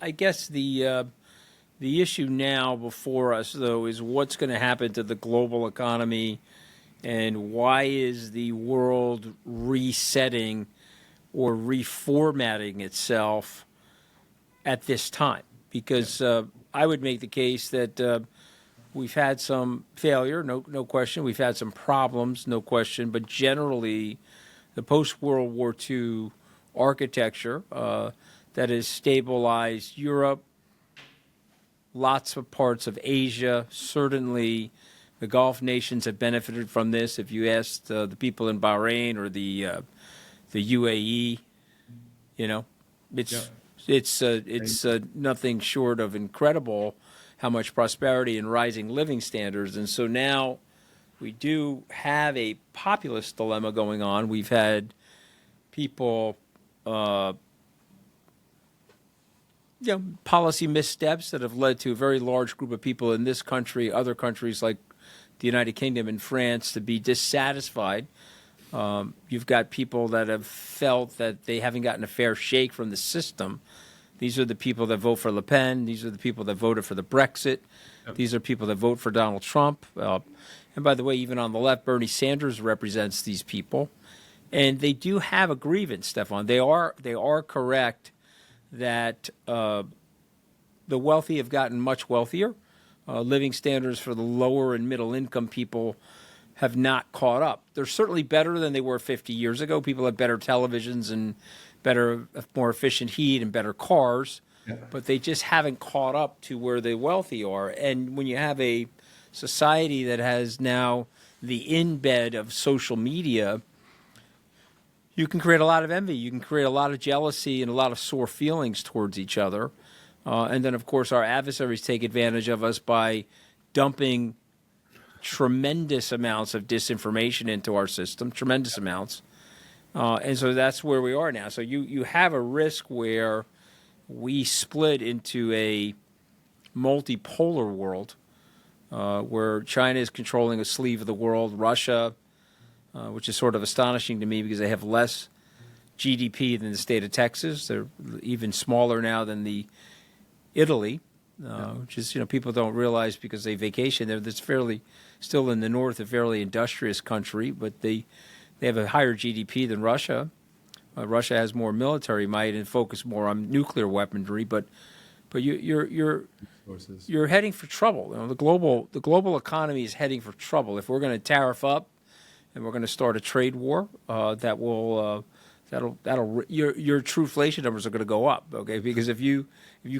I guess the issue now before us, though, is what's going to happen to the global economy, and why is the world resetting or reformatting itself at this time? Because I would make the case that we've had some failure, no question. We've had some problems, no question. But generally, the post-World War II architecture that has stabilized Europe, lots of parts of Asia, certainly the Gulf nations have benefited from this. If you asked the people in Bahrain or the UAE, it's nothing short of incredible how much prosperity and rising living standards. And so now we do have a populist dilemma going on. We've had people policy missteps that have led to a very large group of people in this country, other countries like the United Kingdom and France, to be dissatisfied. You've got people that have felt that they haven't gotten a fair shake from the system. These are the people that vote for Le Pen. These are the people that voted for the Brexit. Yep. These are people that vote for Donald Trump. And by the way, even on the left, Bernie Sanders represents these people. And they do have a grievance, Stefan. They are correct that the wealthy have gotten much wealthier. Living standards for the lower and middle income people have not caught up. They're certainly better than they were 50 years ago. People have better televisions and more efficient heat and better cars, but they just haven't caught up to where the wealthy are. And when you have a society that has now the embed of social media, you can create a lot of envy. You can create a lot of jealousy and a lot of sore feelings towards each other. And then, of course, our adversaries take advantage of us by dumping tremendous amounts of disinformation into our system, tremendous amounts. And so that's where we are now. So you have a risk where we split into a multipolar world where China is controlling a sleeve of the world, Russia, which is sort of astonishing to me because they have less GDP than the state of Texas. They're even smaller now than the Italy, which is, people don't realize because they vacation there. That's fairly, still in the north, a fairly industrious country, but they have a higher GDP than Russia. Russia has more military might and focus more on nuclear weaponry, but you're heading for trouble. The global economy is heading for trouble. If we're going to tariff up and we're going to start a trade war, that'll your truflation numbers are going to go up. Okay, because if you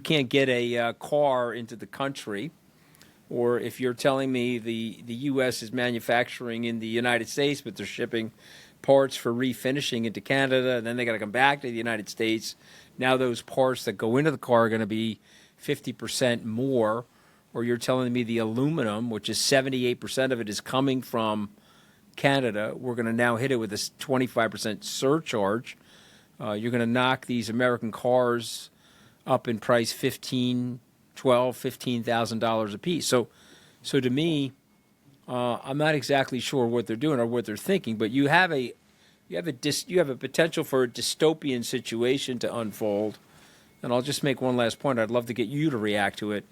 can't get a car into the country, or if you're telling me the U.S. is manufacturing in the United States, but they're shipping parts for refinishing into Canada, and then they got to come back to the United States. Now those parts that go into the car are going to be 50% more. Or you're telling me the aluminum, which is 78% of it, is coming from Canada. We're going to now hit it with this 25% surcharge. You're going to knock these American cars up in price $15,000 a piece. So to me, I'm not exactly sure what they're doing or what they're thinking, but you have a potential for a dystopian situation to unfold. And I'll just make one last point. I'd love to get you to react to it.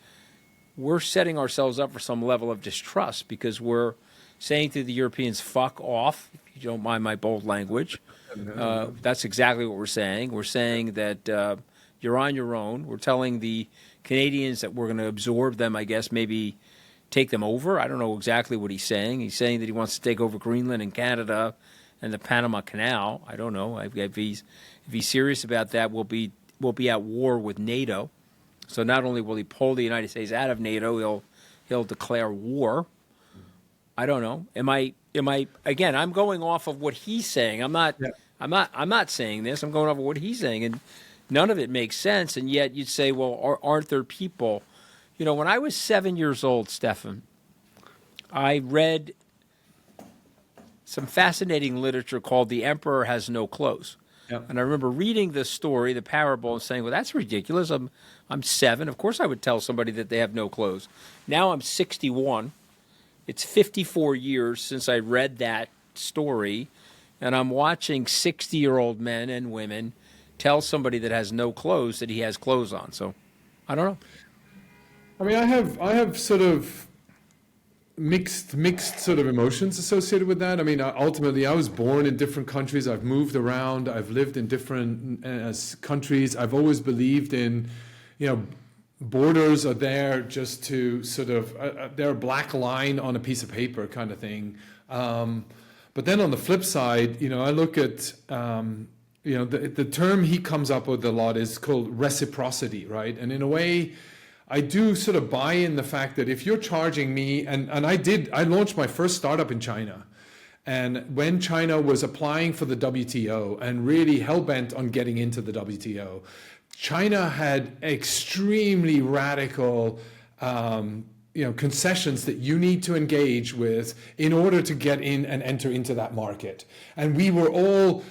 We're setting ourselves up for some level of distrust because we're saying to the Europeans, fuck off, if you don't mind my bold language. That's exactly what we're saying. We're saying that you're on your own. We're telling the Canadians that we're going to absorb them, I guess, maybe take them over. I don't know exactly what he's saying. He's saying that he wants to take over Greenland and Canada and the Panama Canal. I don't know. If he's serious about that, we'll be at war with NATO. So not only will he pull the United States out of NATO, he'll declare war. I don't know. Am I again, I'm going off of what he's saying. I'm not saying this. I'm going off of what he's saying, and none of it makes sense. And yet you'd say, well, aren't there people? When I was 7 years old, Stefan, I read some fascinating literature called The Emperor Has No Clothes. Yep. And I remember reading the story, the parable, and saying, well, that's ridiculous. I'm 7. Of course I would tell somebody that they have no clothes. Now I'm 61. It's 54 years since I read that story, and I'm watching 60-year-old men and women tell somebody that has no clothes that he has clothes on. So I don't know. I mean, I have sort of mixed sort of emotions associated with that. I mean, ultimately, I was born in different countries. I've moved around. I've lived in different countries. I've always believed in, borders are there just to sort of they're a black line on a piece of paper kind of thing. But then on the flip side, I look at the term he comes up with a lot is called reciprocity, right? And in a way, I do sort of buy in the fact that if you're charging me, and I launched my first startup in China. And when China was applying for the WTO and really hell-bent on getting into the WTO, China had extremely radical concessions that you need to engage with in order to get in and enter into that market. And we were all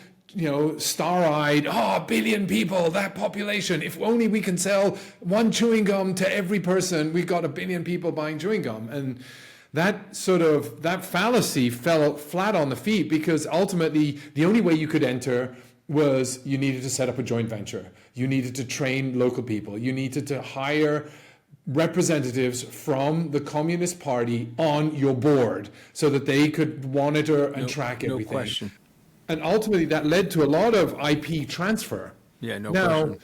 star-eyed, a billion people, that population, if only we can sell one chewing gum to every person, we got 1 billion people buying chewing gum. And that fallacy fell flat on the feet, because ultimately the only way you could enter was you needed to set up a joint venture. You needed to train local people. You needed to hire representatives from the Communist Party on your board so that they could monitor and track everything. No question. And ultimately, that led to a lot of IP transfer. Yeah, no now, question.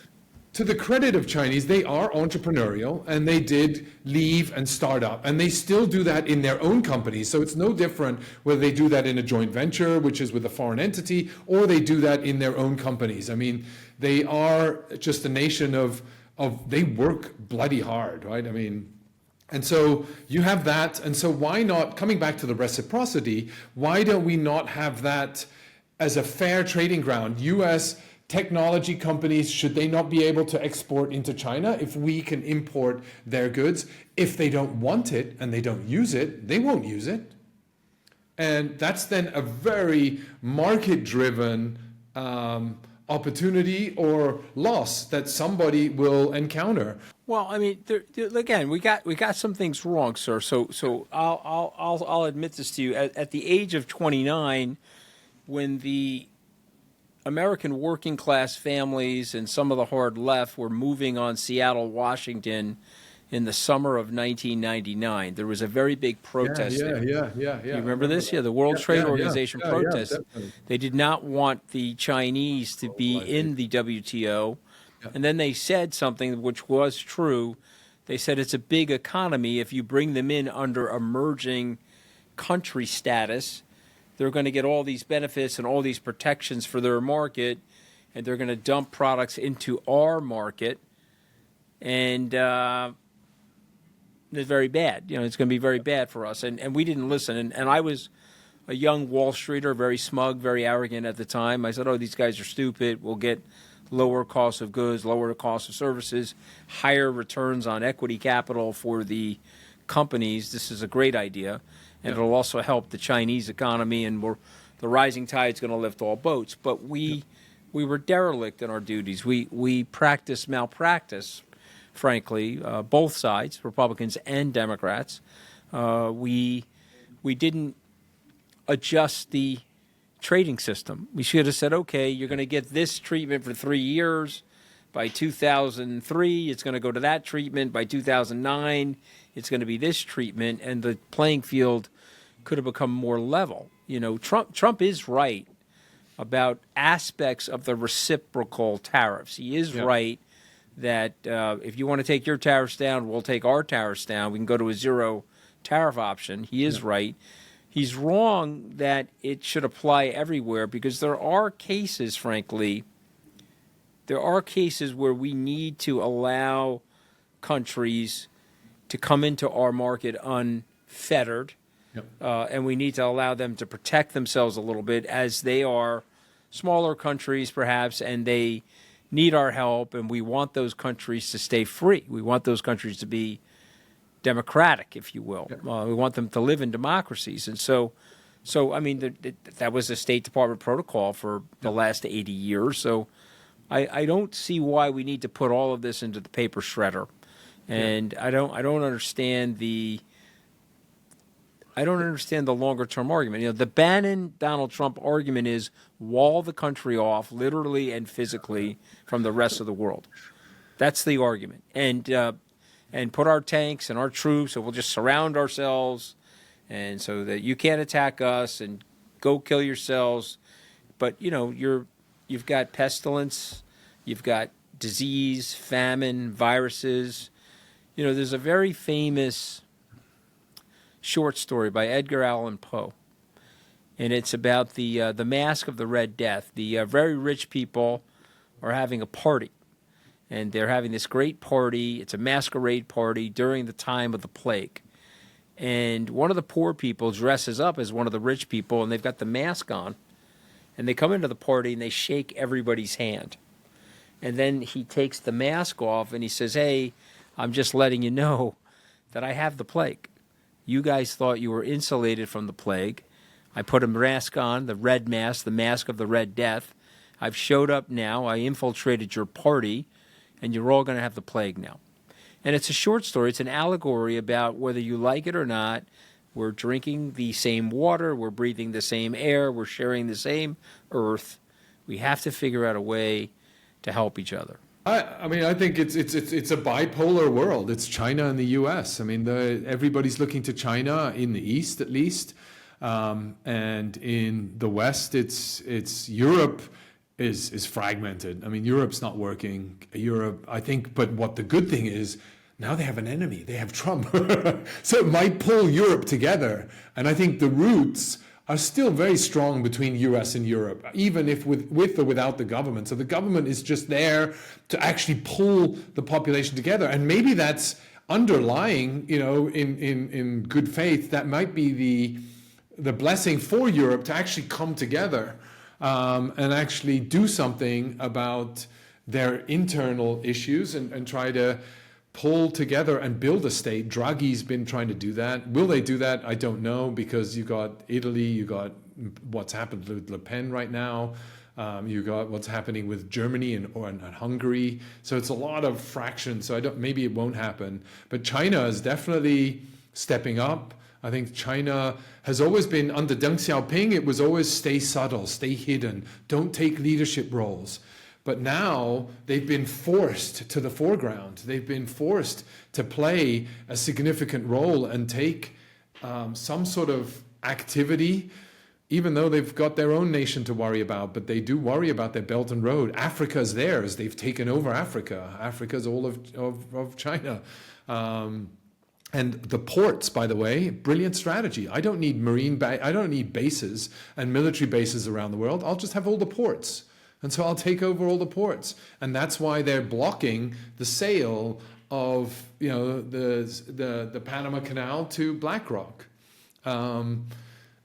To the credit of Chinese, they are entrepreneurial, and they did leave and start up. And they still do that in their own companies. So it's no different whether they do that in a joint venture, which is with a foreign entity, or they do that in their own companies. I mean, they are just a nation of they work bloody hard, right? I mean, and so you have that. And so why not, coming back to the reciprocity, why don't we not have that as a fair trading ground? U.S. technology companies, should they not be able to export into China if we can import their goods? If they don't want it and they don't use it, they won't use it. And that's then a very market-driven opportunity or loss that somebody will encounter. Well, I mean, again, we got some things wrong, sir. So I'll admit this to you. At the age of 29, when the American working class families and some of the hard left were moving on Seattle, Washington in the summer of 1999, there was a very big protest there. Yeah. You remember this? Yeah, the World Trade Organization protest. They did not want the Chinese to be in the WTO. Yeah. And then they said something which was true. They said it's a big economy. If you bring them in under emerging country status, they're going to get all these benefits and all these protections for their market, and they're going to dump products into our market, and it's very bad. It's going to be very bad for us. And we didn't listen. And I was a young Wall Streeter, very smug, very arrogant at the time. I said, these guys are stupid. We'll get lower cost of goods, lower cost of services, higher returns on equity capital for the companies. This is a great idea. And it'll also help the Chinese economy, and the rising tide is going to lift all boats. But we were derelict in our duties. We practiced malpractice, frankly, both sides, Republicans and Democrats. We didn't adjust the trading system. We should have said, okay, you're going to get this treatment for 3 years. By 2003, it's going to go to that treatment. By 2009, it's going to be this treatment, and the playing field could have become more level. Trump is right about aspects of the reciprocal tariffs. He is right that if you want to take your tariffs down, we'll take our tariffs down. We can go to a zero tariff option. He is right. He's wrong that it should apply everywhere, because there are cases, frankly, where we need to allow countries to come into our market unfettered, and we need to allow them to protect themselves a little bit, as they are smaller countries, perhaps, and they need our help, and we want those countries to stay free. We want those countries to be democratic, if you will. We want them to live in democracies. And so I mean, that was a State Department protocol for the last 80 years. So I don't see why we need to put all of this into the paper shredder. And I don't understand the longer term argument. The Bannon-Donald Trump argument is wall the country off, literally and physically, from the rest of the world. That's the argument. And put our tanks and our troops, and we'll just surround ourselves, and so that you can't attack us, and go kill yourselves. But you've got pestilence, you've got disease, famine, viruses. There's a very famous short story by Edgar Allan Poe, and it's about the Mask of the Red Death. The very rich people are having a party, and they're having this great party. It's a masquerade party during the time of the plague. And one of the poor people dresses up as one of the rich people, and they've got the mask on. And they come into the party, and they shake everybody's hand. And then he takes the mask off, and he says, "Hey, I'm just letting you know that I have the plague. You guys thought you were insulated from the plague. I put a mask on, the red mask, the mask of the Red Death. I've showed up now. I infiltrated your party, and you're all going to have the plague now." And it's a short story. It's an allegory about whether you like it or not. We're drinking the same water. We're breathing the same air. We're sharing the same earth. We have to figure out a way to help each other. I mean, I think it's a bipolar world. It's China and the U.S. I mean, everybody's looking to China in the East, at least, and in the West, it's Europe is fragmented. I mean, Europe's not working. Europe, I think, but what the good thing is, now they have an enemy. They have Trump. So it might pull Europe together. And I think the roots are still very strong between US and Europe, even if with or without the government. So the government is just there to actually pull the population together. And maybe that's underlying, in good faith, that might be the blessing for Europe to actually come together and actually do something about their internal issues and try to pull together and build a state. Draghi's been trying to do that. Will they do that? I don't know, because you got Italy, you got what's happened with Le Pen right now, you got what's happening with Germany and Hungary. So it's a lot of fractions. So maybe it won't happen. But China is definitely stepping up. I think China has always been, under Deng Xiaoping, it was always stay subtle, stay hidden, don't take leadership roles. But now they've been forced to the foreground. They've been forced to play a significant role and take some sort of activity, even though they've got their own nation to worry about. But they do worry about their Belt and Road. Africa's theirs. They've taken over Africa. Africa's all of China. And the ports, by the way, brilliant strategy. I don't need I don't need bases and military bases around the world. I'll just have all the ports. And so I'll take over all the ports. And that's why they're blocking the sale of the Panama Canal to BlackRock. And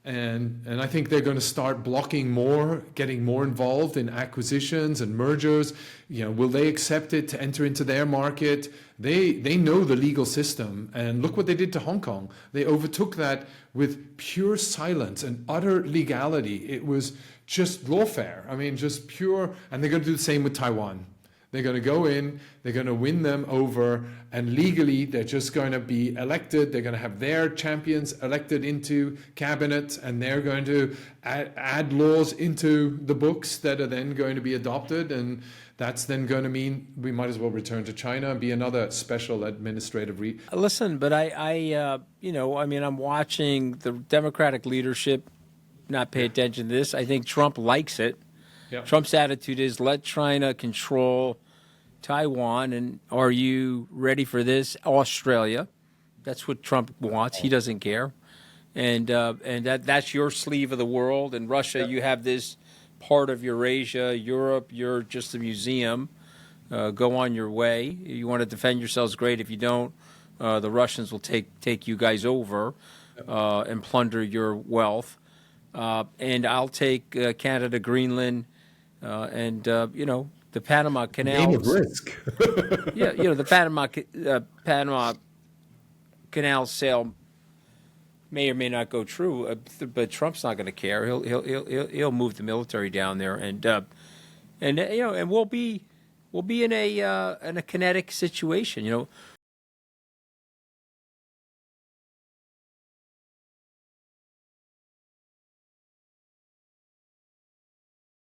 I think they're going to start blocking more, getting more involved in acquisitions and mergers. Will they accept it to enter into their market? They know the legal system. And look what they did to Hong Kong. They overtook that with pure silence and utter legality. It was just lawfare. I mean, just pure. And they're going to do the same with Taiwan. They're going to go in, they're going to win them over, and legally they're just going to be elected. They're going to have their champions elected into cabinet, and they're going to add laws into the books that are then going to be adopted. And that's then going to mean we might as well return to China and be another special administrative Listen, but I'm watching the Democratic leadership not pay attention to this. I think Trump likes it. Yep. Trump's attitude is let China control Taiwan, and are you ready for this? Australia. That's what Trump wants. He doesn't care. And that's your sleeve of the world. And Russia, yep. You have this part of Eurasia. Europe, you're just a museum. Go on your way. You want to defend yourselves, great. If you don't, the Russians will take you guys over and plunder your wealth. And I'll take Canada, Greenland, and the Panama Canal. Game of risk. Yeah, the Panama Canal sale may or may not go true, but Trump's not going to care. He'll move the military down there, and we'll be in a kinetic situation.